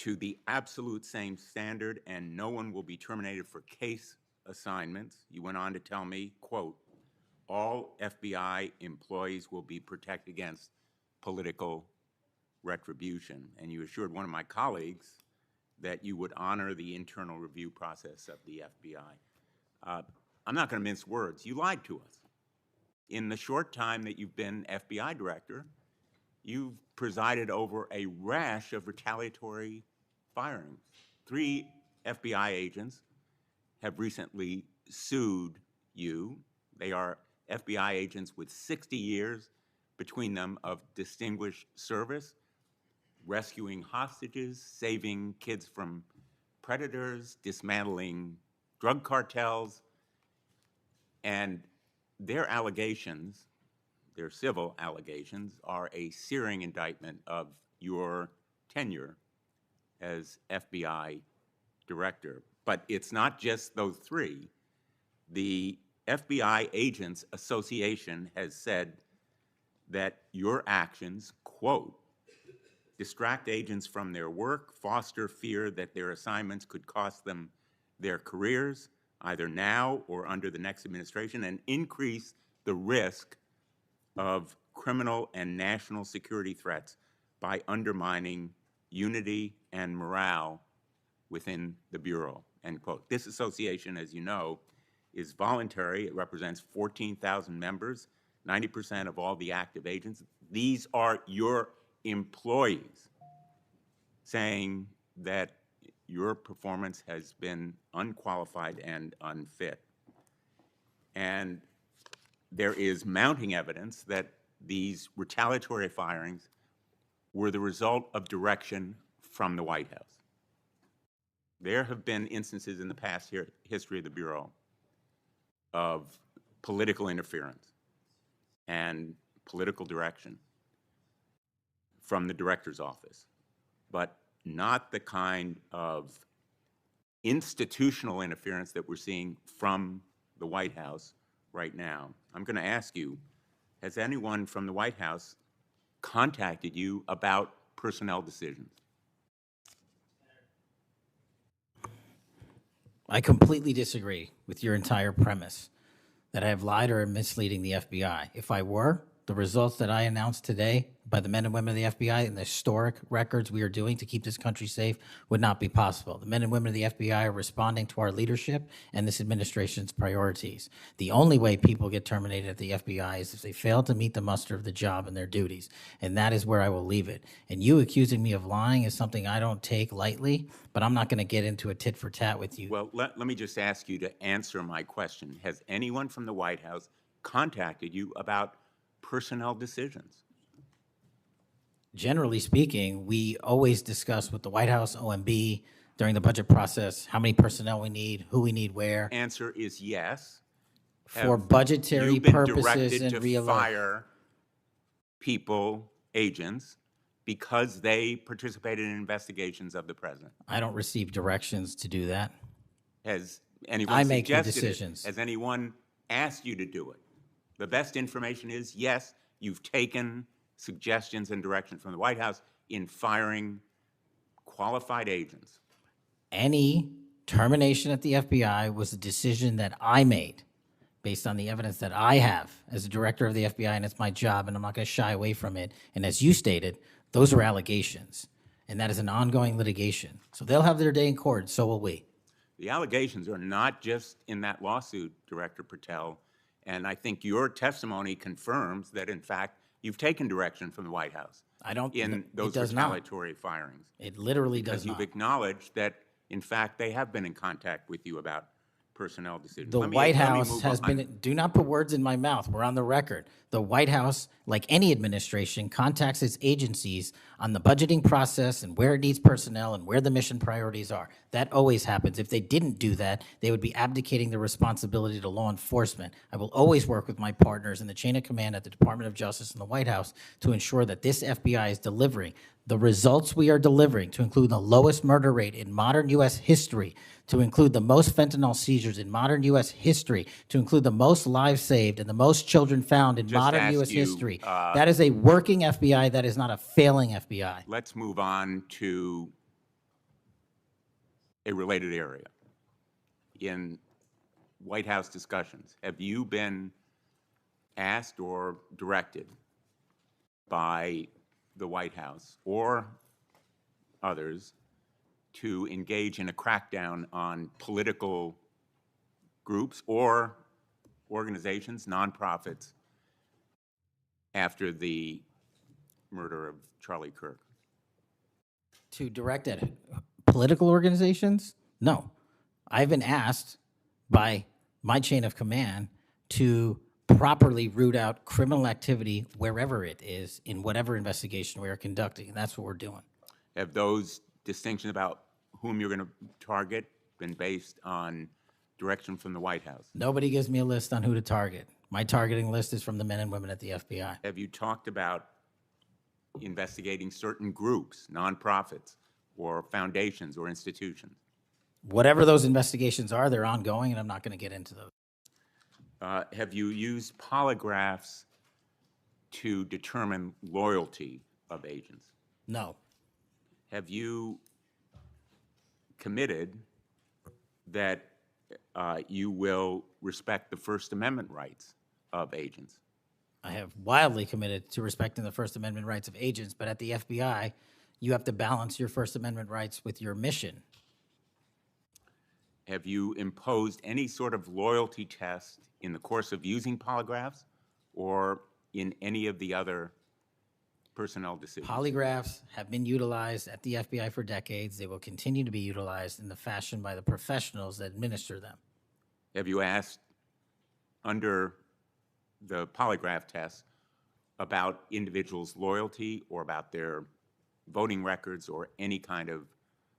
to the absolute same standard, and no one will be terminated for case assignments. You went on to tell me, quote, all FBI employees will be protected against political retribution. And you assured one of my colleagues that you would honor the internal review process of the FBI. I'm not going to mince words. You lied to us. In the short time that you've been FBI director, you've presided over a rash of retaliatory firings. 3 FBI agents have recently sued you. They are FBI agents with 60 years between them of distinguished service, rescuing hostages, saving kids from predators, dismantling drug cartels, and their allegations, their civil allegations, are a searing indictment of your tenure as FBI director. But it's not just those 3. The FBI Agents Association has said that your actions, quote, distract agents from their work, foster fear that their assignments could cost them their careers, either now or under the next administration, and increase the risk of criminal and national security threats by undermining unity and morale within the Bureau, end quote. This association, as you know, is voluntary. It represents 14,000 members, 90% of all the active agents. These are your employees saying that your performance has been unqualified and unfit. And there is mounting evidence that these retaliatory firings were the result of direction from the White House. There have been instances in the past history of the Bureau of political interference and political direction from the director's office, but not the kind of institutional interference that we're seeing from the White House right now. I'm going to ask you, has anyone from the White House contacted you about personnel decisions? I completely disagree with your entire premise that I have lied or am misleading the FBI. If I were, the results that I announced today by the men and women of the FBI and the historic records we are doing to keep this country safe would not be possible. The men and women of the FBI are responding to our leadership and this administration's priorities. The only way people get terminated at the FBI is if they fail to meet the muster of the job and their duties, and that is where I will leave it. And you accusing me of lying is something I don't take lightly, but I'm not going to get into a tit for tat with you. Well, let me just ask you to answer my question. Has anyone from the White House contacted you about personnel decisions? Generally speaking, we always discuss with the White House, OMB, during the budget process, how many personnel we need, who we need where. Answer is yes. For budgetary purposes and to fire people, agents, because they participated in investigations of the president? I don't receive directions to do that. Has anyone I make the suggested decisions. it? Has anyone asked you to do it? The best information is, yes, you've taken suggestions and direction from the White House in firing qualified agents. Any termination at the FBI was a decision that I made based on the evidence that I have as a director of the FBI, and it's my job, and I'm not going to shy away from it. And as you stated, those are allegations, and that is an ongoing litigation. So they'll have their day in court, so will we. The allegations are not just in that lawsuit, Director Patel, and I think your testimony confirms that, in fact, you've taken direction from the White House. I don't. In those retaliatory firings. It literally does not. Because you've acknowledged that, in fact, they have been in contact with you about personnel decisions. The White House has been, do not put words in my mouth, we're on the record. The White House, like any administration, contacts its agencies on the budgeting process and where it needs personnel and where the mission priorities are. That always happens. If they didn't do that, they would be abdicating the responsibility to law enforcement. I will always work with my partners in the chain of command at the Department of Justice and the White House to ensure that this FBI is delivering the results we are delivering, to include the lowest murder rate in modern U.S. history, to include the most fentanyl seizures in modern U.S. history, to include the most lives saved and the most children found in modern U.S. history. That is a working FBI. That is not a failing FBI. Let's move on to a related area. In White House discussions, have you been asked or directed by the White House or others to engage in a crackdown on political groups or organizations, nonprofits, after the murder of Charlie Kirk? To direct at political organizations? No. I've been asked by my chain of command to properly root out criminal activity wherever it is in whatever investigation we are conducting, and that's what we're doing. Have those distinctions about whom you're going to target been based on direction from the White House? Nobody gives me a list on who to target. My targeting list is from the men and women at the FBI. Have you talked about investigating certain groups, nonprofits, or foundations or institutions? Whatever those investigations are, they're ongoing, and I'm not going to get into those. Have you used polygraphs to determine loyalty of agents? No. Have you committed that you will respect the First Amendment rights of agents? I have wildly committed to respecting the First Amendment rights of agents, but at the FBI, you have to balance your First Amendment rights with your mission. Have you imposed any sort of loyalty test in the course of using polygraphs or in any of the other personnel decisions? Polygraphs have been utilized at the FBI for decades. They will continue to be utilized in the fashion by the professionals that administer them. Have you asked under the polygraph test about individuals' loyalty or about their voting records or any kind of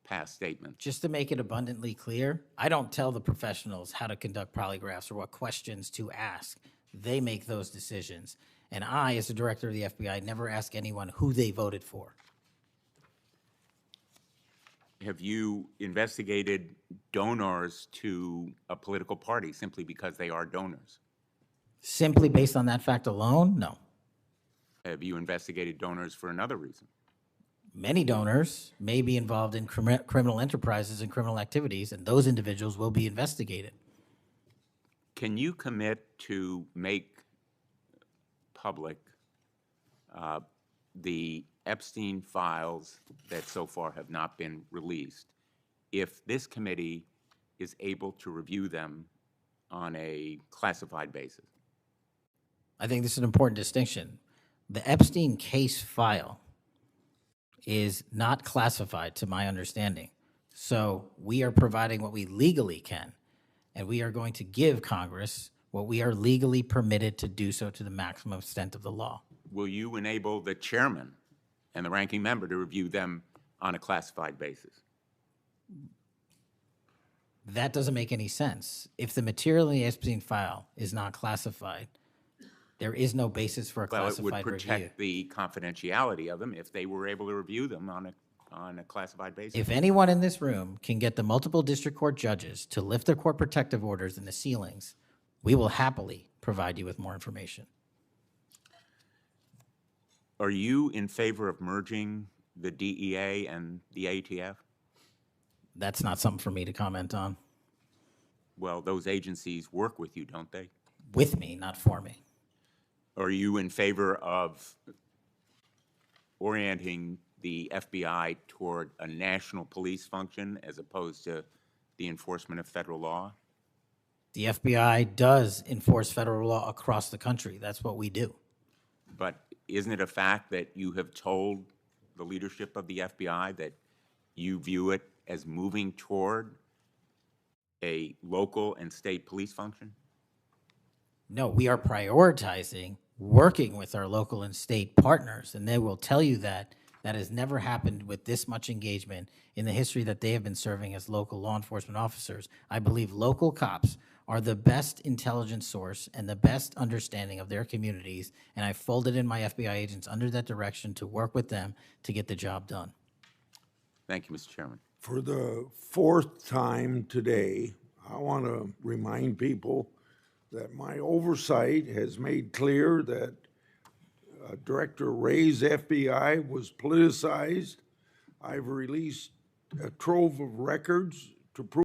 past statements? Just to make it abundantly clear, I don't tell the professionals how to conduct polygraphs or what questions to ask. They make those decisions. And I, as the director of the FBI, never ask anyone who they voted for. Have you investigated donors to a political party simply because they are donors? Simply based on that fact alone, no. Have you investigated donors for another reason? Many donors may be involved in criminal enterprises and criminal activities, and those individuals will be investigated. Can you commit to make public the Epstein files that so far have not been released if this committee is able to review them on a classified basis? I think this is an important distinction. The Epstein case file is not classified, to my understanding. So we are providing what we legally can, and we are going to give Congress what we are legally permitted to do so to the maximum extent of the law. Will you enable the chairman and the ranking member to review them on a classified basis? That doesn't make any sense. If the material in the Epstein file is not classified, there is no basis for a Well, it classified would review. protect the confidentiality of them if they were able to review them on a classified basis. If anyone in this room can get the multiple district court judges to lift their court protective orders in the ceilings, we will happily provide you with more information. Are you in favor of merging the DEA and the ATF? That's not something for me to comment on. Well, those agencies work with you, don't they? With me, not for me. Are you in favor of orienting the FBI toward a national police function as opposed to the enforcement of federal law? The FBI does enforce federal law across the country. That's what we do. But isn't it a fact that you have told the leadership of the FBI that you view it as moving toward a local and state police function? No, we are prioritizing working with our local and state partners, and they will tell you that that has never happened with this much engagement in the history that they have been serving as local law enforcement officers. I believe local cops are the best intelligence source and the best understanding of their communities, and I folded in my FBI agents under that direction to work with them to get the job done. Thank you, Mr. Chairman. For the fourth time today, I want to remind people that my oversight has made clear that Director Ray's FBI was politicized. I've released a trove of records to prove